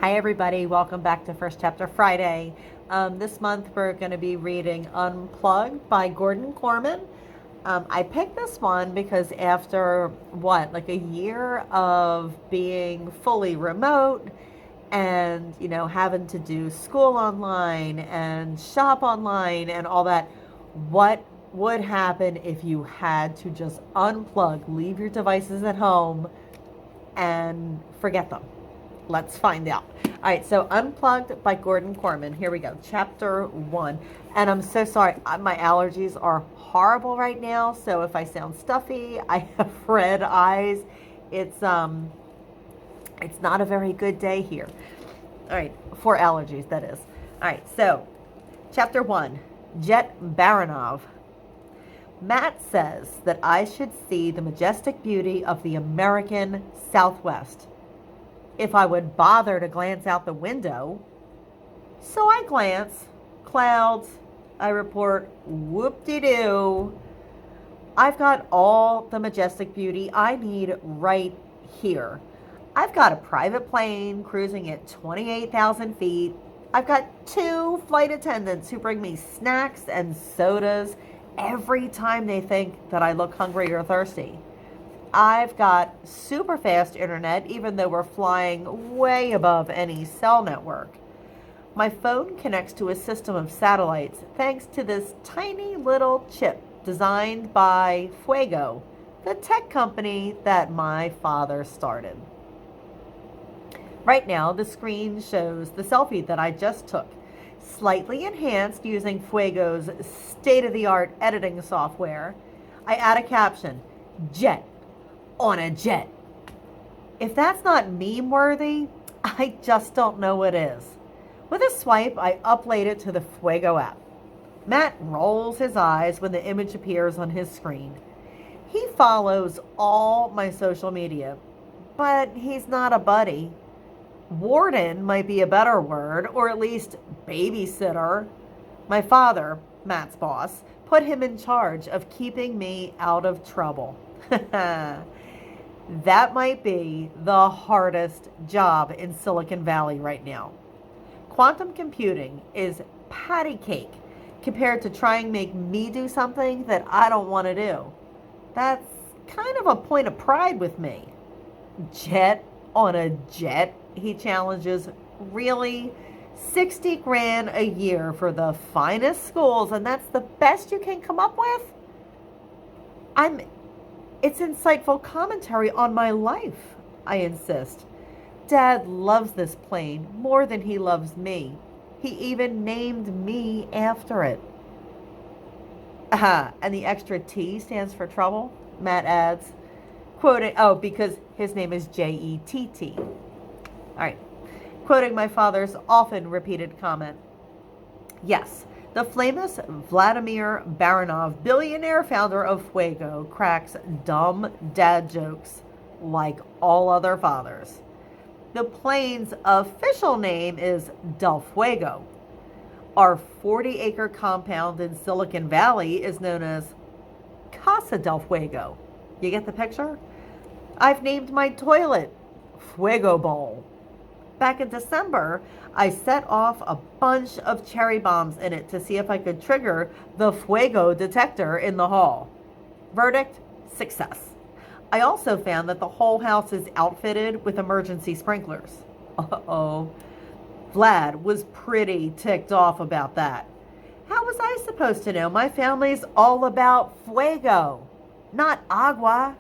Hi, everybody. Welcome back to First Chapter Friday. This month, we're going to be reading Unplugged by Gordon Korman. I picked this one because after like a year of being fully remote and, having to do school online and shop online and all that, what would happen if you had to just unplug, leave your devices at home, and forget them? Let's find out. All right, so Unplugged by Gordon Korman. Here we go, chapter 1. And I'm so sorry, my allergies are horrible right now, so if I sound stuffy, I have red eyes. It's not a very good day here. All right, for allergies, that is. All right, so chapter 1, Jet Baronov. Matt says that I should see the majestic beauty of the American Southwest if I would bother to glance out the window. So I glance. Clouds. I report, whoop-de-doo. I've got all the majestic beauty I need right here. I've got a private plane cruising at 28,000 feet. I've got 2 flight attendants who bring me snacks and sodas every time they think that I look hungry or thirsty. I've got super fast internet, even though we're flying way above any cell network. My phone connects to a system of satellites thanks to this tiny little chip designed by Fuego, the tech company that my father started. Right now, the screen shows the selfie that I just took, slightly enhanced using Fuego's state-of-the-art editing software. I add a caption, "Jet on a jet." If that's not meme-worthy, I just don't know what is. With a swipe, I upload it to the Fuego app. Matt rolls his eyes when the image appears on his screen. He follows all my social media, but he's not a buddy. Warden might be a better word, or at least babysitter. My father, Matt's boss, put him in charge of keeping me out of trouble. That might be the hardest job in Silicon Valley right now. Quantum computing is patty cake compared to trying to make me do something that I don't want to do. That's kind of a point of pride with me. Jet on a jet, he challenges. Really? 60 grand a year for the finest schools, and that's the best you can come up with? It's insightful commentary on my life, I insist. Dad loves this plane more than he loves me. He even named me after it. And the extra T stands for trouble, Matt adds, quoting, because his name is Jett. All right, quoting my father's often repeated comment. Yes, the famous Vladimir Baronov, billionaire founder of Fuego, cracks dumb dad jokes like all other fathers. The plane's official name is Del Fuego. Our 40-acre compound in Silicon Valley is known as Casa del Fuego. You get the picture? I've named my toilet Fuego Bowl. Back in December, I set off a bunch of cherry bombs in it to see if I could trigger the Fuego detector in the hall. Verdict, success. I also found that the whole house is outfitted with emergency sprinklers. Uh-oh. Vlad was pretty ticked off about that. How was I supposed to know? My family's all about fuego, not agua.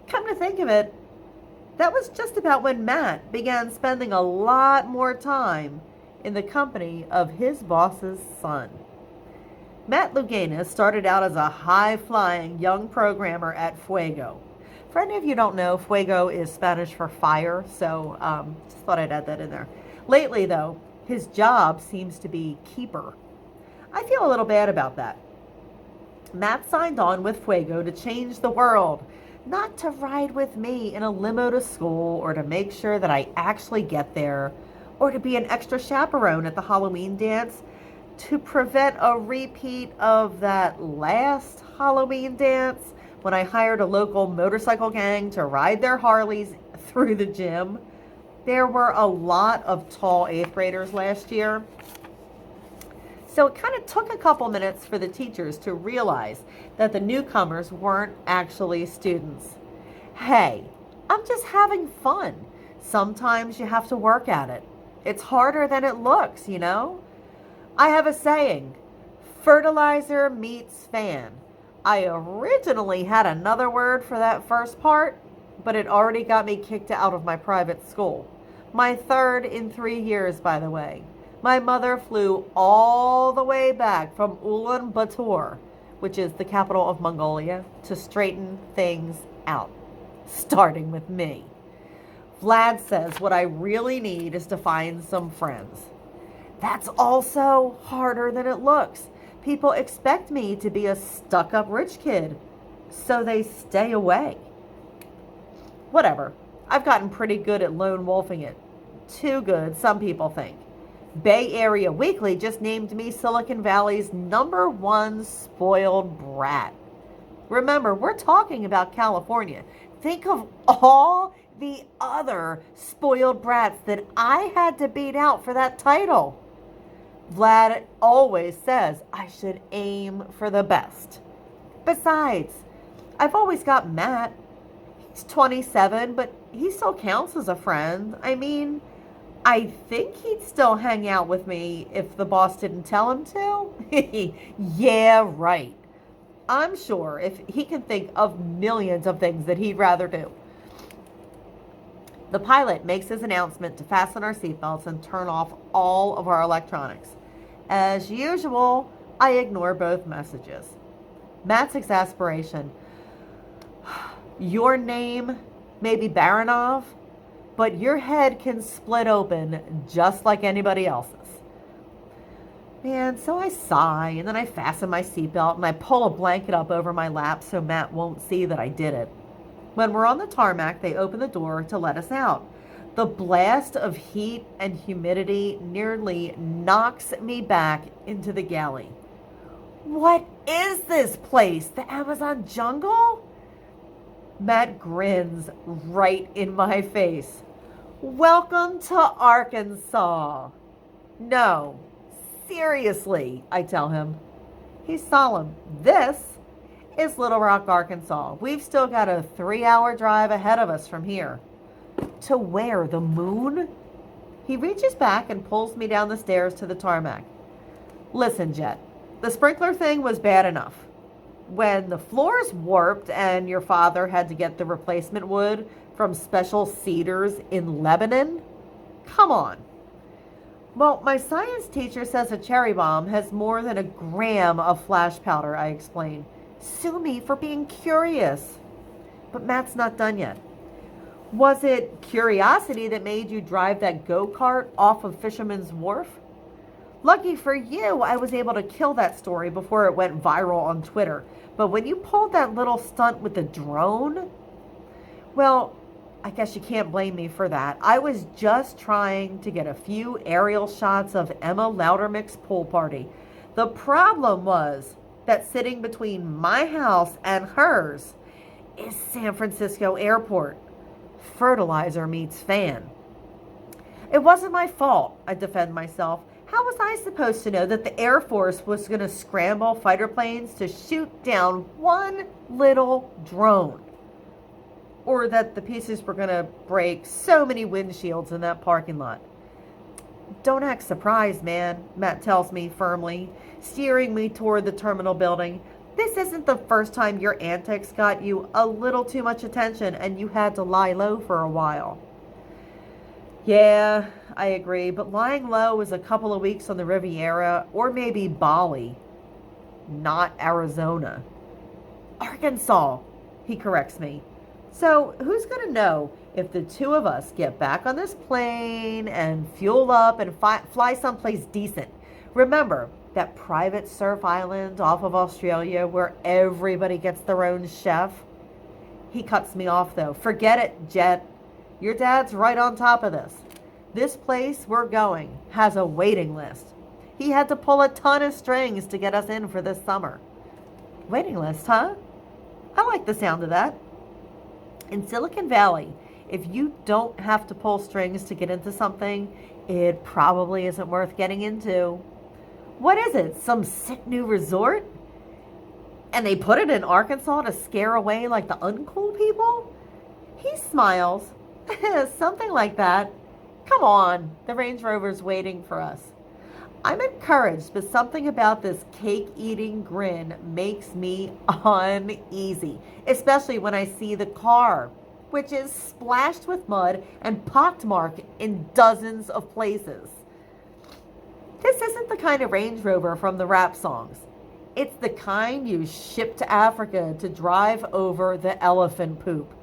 Come to think of it, that was just about when Matt began spending a lot more time in the company of his boss's son. Matt Luganis started out as a high-flying young programmer at Fuego. For any of you who don't know, Fuego is Spanish for fire, so just thought I'd add that in there. Lately, though, his job seems to be keeper. I feel a little bad about that. Matt signed on with Fuego to change the world, not to ride with me in a limo to school or to make sure that I actually get there or to be an extra chaperone at the Halloween dance to prevent a repeat of that last Halloween dance when I hired a local motorcycle gang to ride their Harleys through the gym. There were a lot of tall 8th graders last year. So it kind of took a couple minutes for the teachers to realize that the newcomers weren't actually students. Hey, I'm just having fun. Sometimes you have to work at it. It's harder than it looks, you know? I have a saying, fertilizer meets fan. I originally had another word for that first part, but it already got me kicked out of my private school. My third in 3 years, by the way. My mother flew all the way back from Ulaanbaatar, which is the capital of Mongolia, to straighten things out, starting with me. Vlad says what I really need is to find some friends. That's also harder than it looks. People expect me to be a stuck-up rich kid, so they stay away. Whatever. I've gotten pretty good at lone wolfing it. Too good, some people think. Bay Area Weekly just named me Silicon Valley's #1 spoiled brat. Remember, we're talking about California. Think of all the other spoiled brats that I had to beat out for that title. Vlad always says I should aim for the best. Besides, I've always got Matt. He's 27, but he still counts as a friend. I mean, I think he'd still hang out with me if the boss didn't tell him to. Yeah, right. I'm sure if he can think of millions of things that he'd rather do. The pilot makes his announcement to fasten our seatbelts and turn off all of our electronics. As usual, I ignore both messages. Matt's exasperation. Your name may be Baronov, but your head can split open just like anybody else's. Man, so I sigh, and then I fasten my seatbelt, and I pull a blanket up over my lap so Matt won't see that I did it. When we're on the tarmac, they open the door to let us out. The blast of heat and humidity nearly knocks me back into the galley. What is this place? The Amazon jungle? Matt grins right in my face. Welcome to Arkansas. No, seriously, I tell him. He's solemn. This is Little Rock, Arkansas. We've still got a 3-hour drive ahead of us from here. To where? The moon? He reaches back and pulls me down the stairs to the tarmac. Listen, Jet, the sprinkler thing was bad enough. When the floors warped and your father had to get the replacement wood from special cedars in Lebanon? Come on. Well, my science teacher says a cherry bomb has more than a gram of flash powder, I explain. Sue me for being curious. But Matt's not done yet. Was it curiosity that made you drive that go-kart off of Fisherman's Wharf? Lucky for you, I was able to kill that story before it went viral on Twitter. But when you pulled that little stunt with the drone, well, I guess you can't blame me for that. I was just trying to get a few aerial shots of Emma Loudermilk's pool party. The problem was that sitting between my house and hers is San Francisco Airport. Fertilizer meets fan. It wasn't my fault, I defend myself. How was I supposed to know that the Air Force was going to scramble fighter planes to shoot down one little drone? Or that the pieces were going to break so many windshields in that parking lot? Don't act surprised, man, Matt tells me firmly, steering me toward the terminal building. This isn't the first time your antics got you a little too much attention and you had to lie low for a while. Yeah, I agree, but lying low is a couple of weeks on the Riviera or maybe Bali, not Arizona. Arkansas, he corrects me. So who's going to know if the two of us get back on this plane and fuel up and fly someplace decent? Remember, that private surf island off of Australia where everybody gets their own chef? He cuts me off though. Forget it, Jet. Your dad's right on top of this. This place we're going has a waiting list. He had to pull a ton of strings to get us in for this summer. Waiting list, huh? I like the sound of that. In Silicon Valley, If you don't have to pull strings to get into something, it probably isn't worth getting into. What is it? Some sick new resort? And they put it in Arkansas to scare away like the uncool people? He smiles. Something like that. Come on, the Range Rover's waiting for us. I'm encouraged, but something about this cake-eating grin makes me uneasy, especially when I see the car, which is splashed with mud and pockmarked in dozens of places. This isn't the kind of Range Rover from the rap songs. It's the kind you ship to Africa to drive over the elephant poop.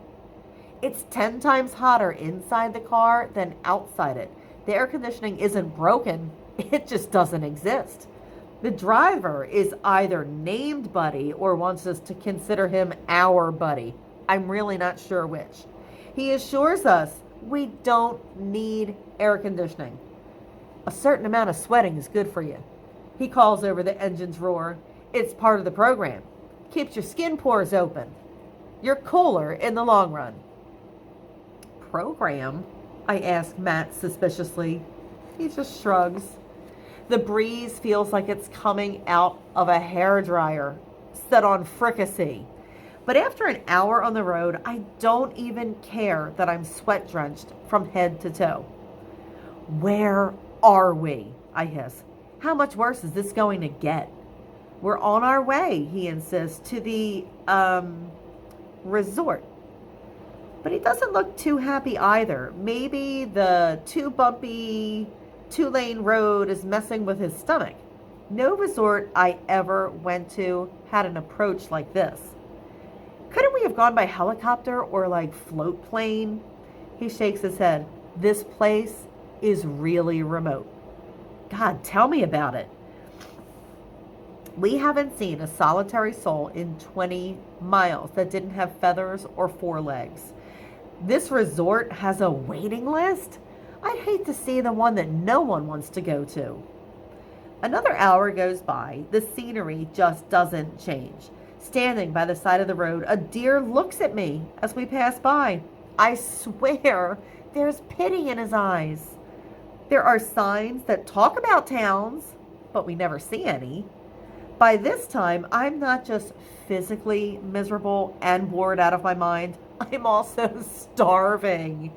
It's 10 times hotter inside the car than outside it. The air conditioning isn't broken. It just doesn't exist. The driver is either named Buddy or wants us to consider him our buddy. I'm really not sure which. He assures us we don't need air conditioning. A certain amount of sweating is good for you. He calls over the engine's roar. It's part of the program. Keeps your skin pores open. You're cooler in the long run. Program? I ask Matt suspiciously. He just shrugs. The breeze feels like it's coming out of a hairdryer set on fricassee. But after an hour on the road, I don't even care that I'm sweat drenched from head to toe. Where are we? I hiss. How much worse is this going to get? We're on our way, he insists, to the, resort. But he doesn't look too happy either. Maybe the too bumpy, two-lane road is messing with his stomach. No resort I ever went to had an approach like this. Couldn't we have gone by helicopter or like float plane? He shakes his head. This place is really remote. God, tell me about it. We haven't seen a solitary soul in 20 miles that didn't have feathers or four legs. This resort has a waiting list? I'd hate to see the one that no one wants to go to. Another hour goes by. The scenery just doesn't change. Standing by the side of the road, a deer looks at me as we pass by. I swear there's pity in his eyes. There are signs that talk about towns, but we never see any. By this time, I'm not just physically miserable and bored out of my mind. I'm also starving.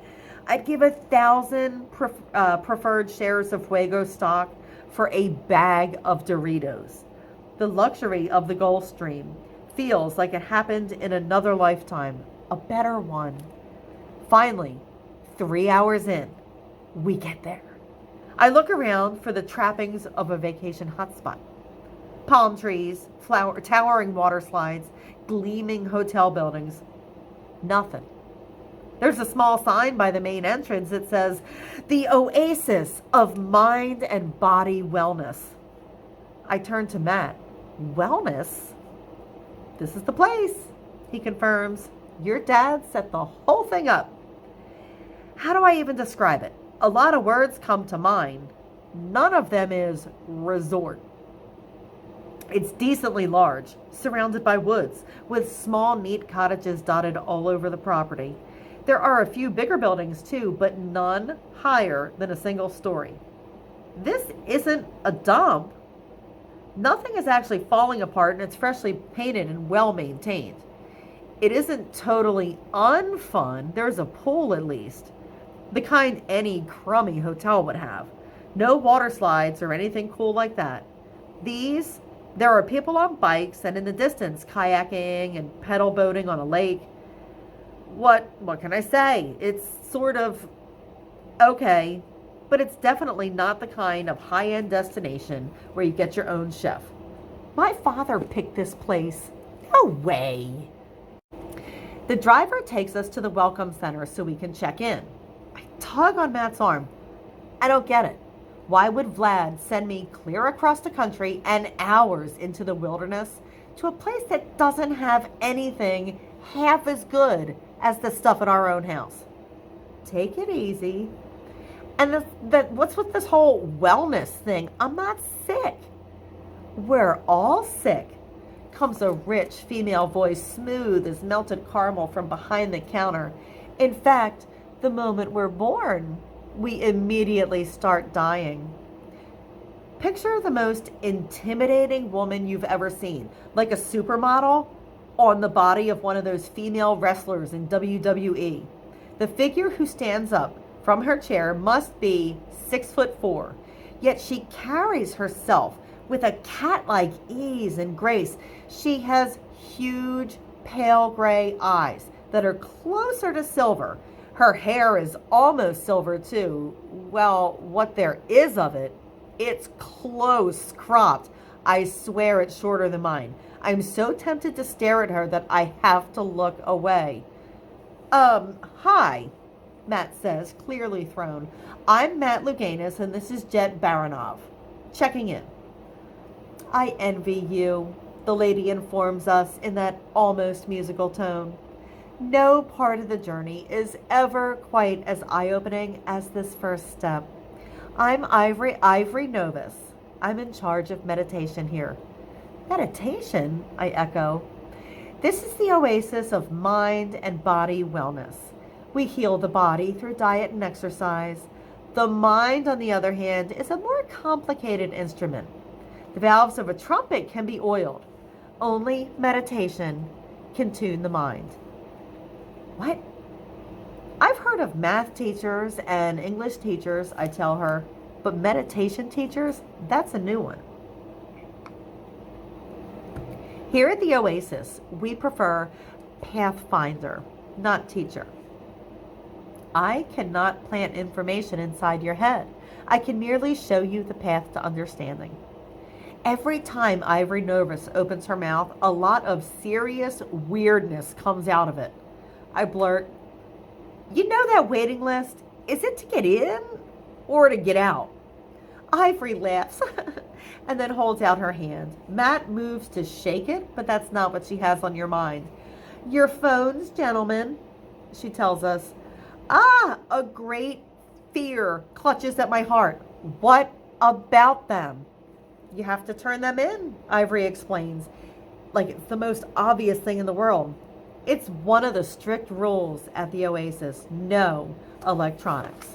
I'd give 1,000 preferred shares of Fuego stock for a bag of Doritos. The luxury of the Gulf Stream feels like it happened in another lifetime, a better one. Finally, 3 hours in, we get there. I look around for the trappings of a vacation hotspot. Palm trees, towering water slides, gleaming hotel buildings. Nothing. There's a small sign by the main entrance that says, the Oasis of Mind and Body Wellness. I turn to Matt. Wellness? This is the place, he confirms. Your dad set the whole thing up. How do I even describe it? A lot of words come to mind. None of them is resort. It's decently large, surrounded by woods, with small, neat cottages dotted all over the property. There are a few bigger buildings too, but none higher than a single story. This isn't a dump. Nothing is actually falling apart, and it's freshly painted and well maintained. It isn't totally unfun. There's a pool at least. The kind any crummy hotel would have. No water slides or anything cool like that. There are people on bikes and in the distance kayaking and pedal boating on a lake. What can I say? It's sort of okay, but it's definitely not the kind of high-end destination where you get your own chef. My father picked this place. No way. The driver takes us to the welcome center so we can check in. I tug on Matt's arm. I don't get it. Why would Vlad send me clear across the country and hours into the wilderness to a place that doesn't have anything half as good as the stuff at our own house? Take it easy. And what's with this whole wellness thing? I'm not sick. We're all sick, comes a rich female voice, smooth as melted caramel from behind the counter. In fact, The moment we're born, we immediately start dying. Picture the most intimidating woman you've ever seen, like a supermodel on the body of one of those female wrestlers in WWE. The figure who stands up from her chair must be 6'4", yet she carries herself with a cat-like ease and grace. She has huge, pale gray eyes that are closer to silver. Her hair is almost silver too. Well, what there is of it, it's close cropped. I swear it's shorter than mine. I'm so tempted to stare at her that I have to look away. Hi, Matt says, clearly thrown. I'm Matt Luganis, and this is Jet Baronov. Checking in. I envy you, the lady informs us in that almost musical tone. No part of the journey is ever quite as eye-opening as this first step. I'm Ivory Novus. I'm in charge of meditation here. Meditation? I echo. This is the oasis of mind and body wellness. We heal the body through diet and exercise. The mind, on the other hand, is a more complicated instrument. The valves of a trumpet can be oiled. Only meditation can tune the mind. What? I've heard of math teachers and English teachers, I tell her, but meditation teachers, that's a new one. Here at the Oasis, we prefer pathfinder, not teacher. I cannot plant information inside your head. I can merely show you the path to understanding. Every time Ivory Novus opens her mouth, a lot of serious weirdness comes out of it. I blurt, you know that waiting list? Is it to get in or to get out? Ivory laughs and then holds out her hand. Matt moves to shake it, but that's not what she has on your mind. Your phones, gentlemen, she tells us. A great fear clutches at my heart. What about them? You have to turn them in, Ivory explains, like it's the most obvious thing in the world. It's one of the strict rules at the Oasis. No electronics.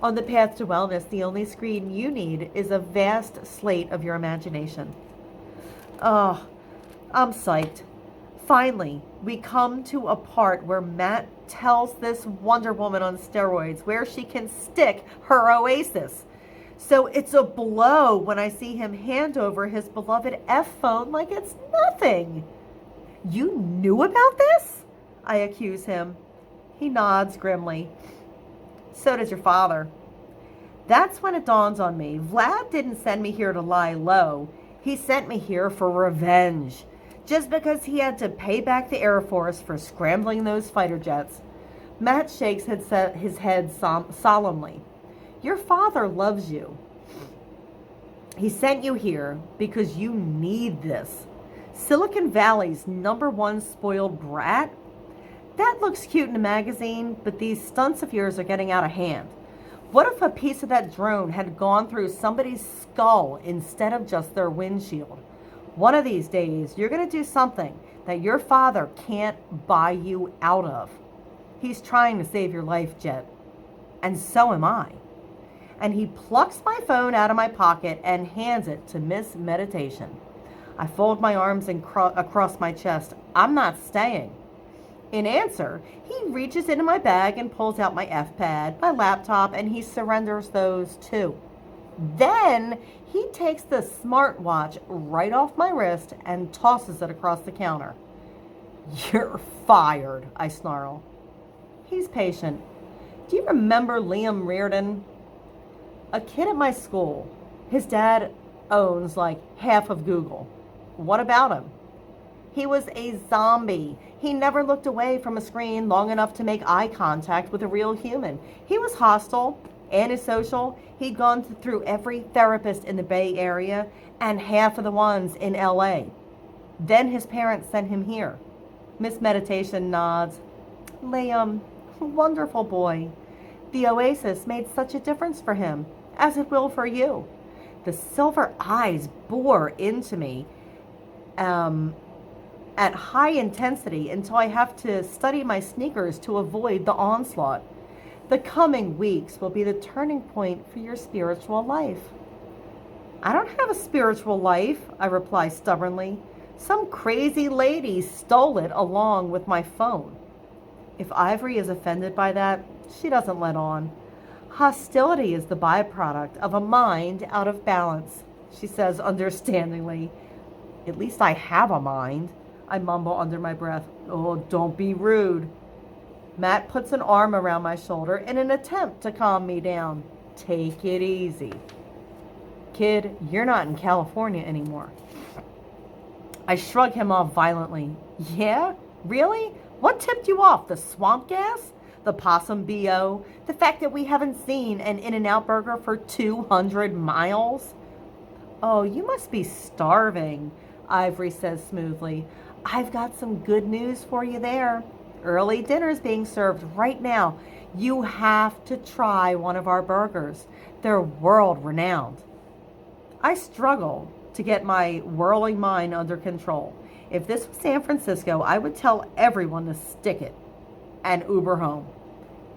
On the path to wellness, the only screen you need is a vast slate of your imagination. Oh, I'm psyched. Finally, we come to a part where Matt tells this Wonder Woman on steroids where she can stick her Oasis. So it's a blow when I see him hand over his beloved F phone like it's nothing. You knew about this? I accuse him. He nods grimly. So does your father. That's when it dawns on me. Vlad didn't send me here to lie low. He sent me here for revenge. Just because he had to pay back the Air Force for scrambling those fighter jets. Matt shakes his head solemnly. Your father loves you. He sent you here because you need this. Silicon Valley's #1 spoiled brat? That looks cute in a magazine, but these stunts of yours are getting out of hand. What if a piece of that drone had gone through somebody's skull instead of just their windshield? One of these days, you're going to do something that your father can't buy you out of. He's trying to save your life, Jet. And so am I. And he plucks my phone out of my pocket and hands it to Miss Meditation. I fold my arms across my chest. I'm not staying. In answer, he reaches into my bag and pulls out my F-pad, my laptop, and he surrenders those too. Then he takes the smartwatch right off my wrist and tosses it across the counter. You're fired, I snarl. He's patient. Do you remember Liam Reardon? A kid at my school. His dad owns like half of Google. What about him? He was a zombie. He never looked away from a screen long enough to make eye contact with a real human. He was hostile, antisocial. He'd gone through every therapist in the Bay Area and half of the ones in LA. Then his parents sent him here. Miss Meditation nods. Liam, wonderful boy. The Oasis made such a difference for him, as it will for you. The silver eyes bore into me at high intensity until I have to study my sneakers to avoid the onslaught. The coming weeks will be the turning point for your spiritual life. I don't have a spiritual life, I reply stubbornly. Some crazy lady stole it along with my phone. If Ivory is offended by that, she doesn't let on. Hostility is the byproduct of a mind out of balance, she says understandingly. At least I have a mind, I mumble under my breath. Oh, don't be rude. Matt puts an arm around my shoulder in an attempt to calm me down. Take it easy. Kid, you're not in California anymore. I shrug him off violently. Yeah? Really? What tipped you off? The swamp gas? The possum BO? The fact that we haven't seen an In-N-Out burger for 200 miles? Oh, you must be starving, Ivory says smoothly. I've got some good news for you there. Early dinner's being served right now. You have to try one of our burgers. They're world-renowned. I struggle to get my whirling mind under control. If this was San Francisco, I would tell everyone to stick it and Uber home.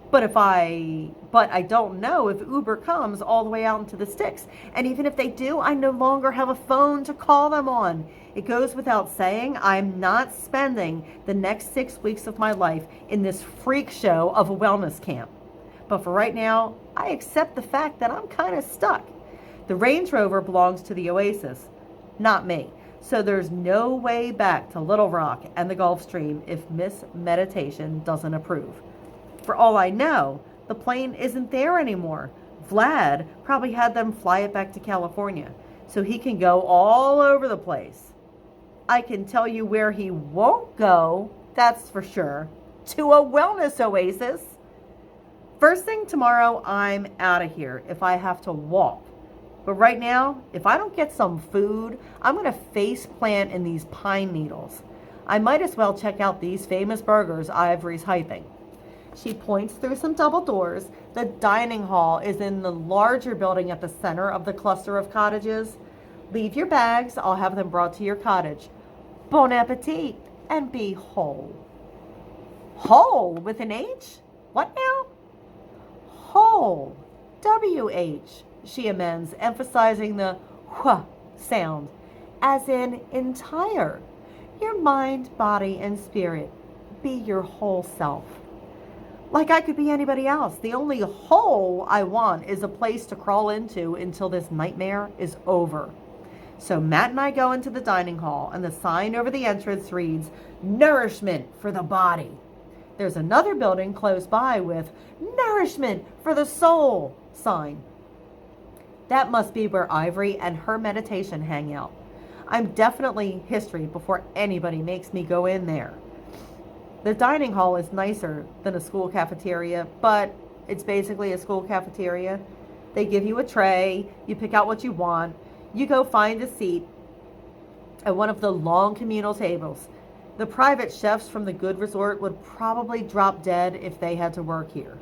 But I don't know if Uber comes all the way out into the sticks. And even if they do, I no longer have a phone to call them on. It goes without saying, I'm not spending the next 6 weeks of my life in this freak show of a wellness camp. But for right now, I accept the fact that I'm kind of stuck. The Range Rover belongs to the Oasis, not me. So there's no way back to Little Rock and the Gulf Stream if Miss Meditation doesn't approve. For all I know, the plane isn't there anymore. Vlad probably had them fly it back to California so he can go all over the place. I can tell you where he won't go, that's for sure. To a wellness oasis. First thing tomorrow, I'm out of here if I have to walk. But right now, if I don't get some food, I'm going to face plant in these pine needles. I might as well check out these famous burgers Ivory's hyping. She points through some double doors. The dining hall is in the larger building at the center of the cluster of cottages. Leave your bags. I'll have them brought to your cottage. Bon appetit and be whole. Whole with an H? What now? Whole. W-H. She amends, emphasizing the wh sound, as in entire. Your mind, body, and spirit. Be your whole self. Like I could be anybody else. The only hole I want is a place to crawl into until this nightmare is over. So Matt and I go into the dining hall, and the sign over the entrance reads, Nourishment for the Body. There's another building close by with Nourishment for the Soul sign. That must be where Ivory and her meditation hang out. I'm definitely history before anybody makes me go in there. The dining hall is nicer than a school cafeteria, but it's basically a school cafeteria. They give you a tray, you pick out what you want, you go find a seat at one of the long communal tables. The private chefs from the good resort would probably drop dead if they had to work here.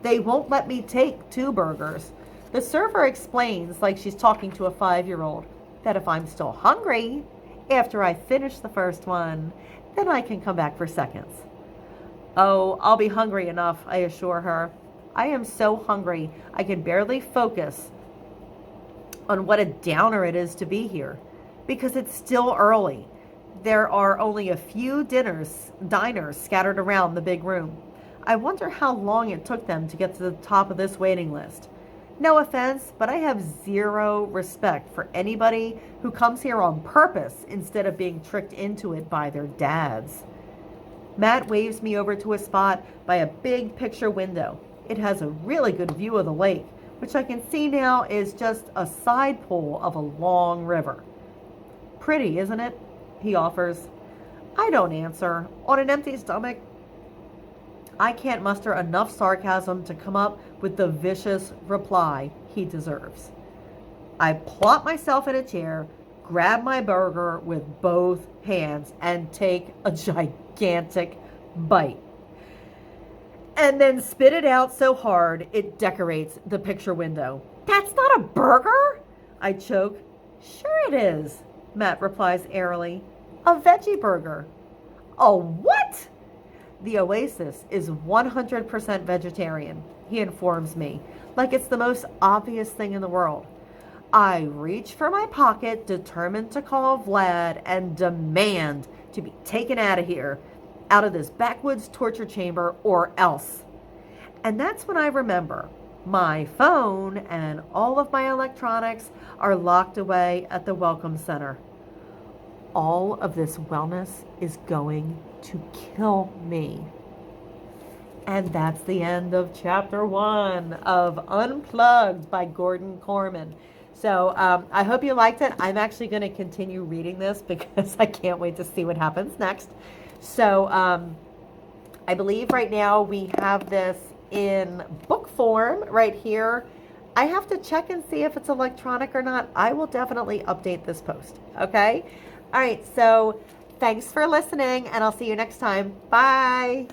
They won't let me take 2 burgers. The server explains, like she's talking to a 5-year-old, that if I'm still hungry after I finish the first one, then I can come back for seconds. Oh, I'll be hungry enough, I assure her. I am so hungry, I can barely focus on what a downer it is to be here, because it's still early. There are only a few diners scattered around the big room. I wonder how long it took them to get to the top of this waiting list. No offense, but I have zero respect for anybody who comes here on purpose instead of being tricked into it by their dads. Matt waves me over to a spot by a big picture window. It has a really good view of the lake, which I can see now is just a side pool of a long river. Pretty, isn't it? He offers. I don't answer. On an empty stomach, I can't muster enough sarcasm to come up with the vicious reply he deserves. I plop myself in a chair, grab my burger with both hands, and take a gigantic bite. And then spit it out so hard it decorates the picture window. That's not a burger? I choke. Sure it is, Matt replies airily. A veggie burger. A what? The Oasis is 100% vegetarian, he informs me, like it's the most obvious thing in the world. I reach for my pocket, determined to call Vlad and demand to be taken out of here, out of this backwoods torture chamber, or else. And that's when I remember my phone and all of my electronics are locked away at the Welcome Center. All of this wellness is going to kill me. And that's the end of chapter 1 of Unplugged by Gordon Korman. So I hope you liked it. I'm actually going to continue reading this because I can't wait to see what happens next. So I believe right now we have this in book form right here. I have to check and see if it's electronic or not. I will definitely update this post. Okay? All right. So thanks for listening, and I'll see you next time. Bye.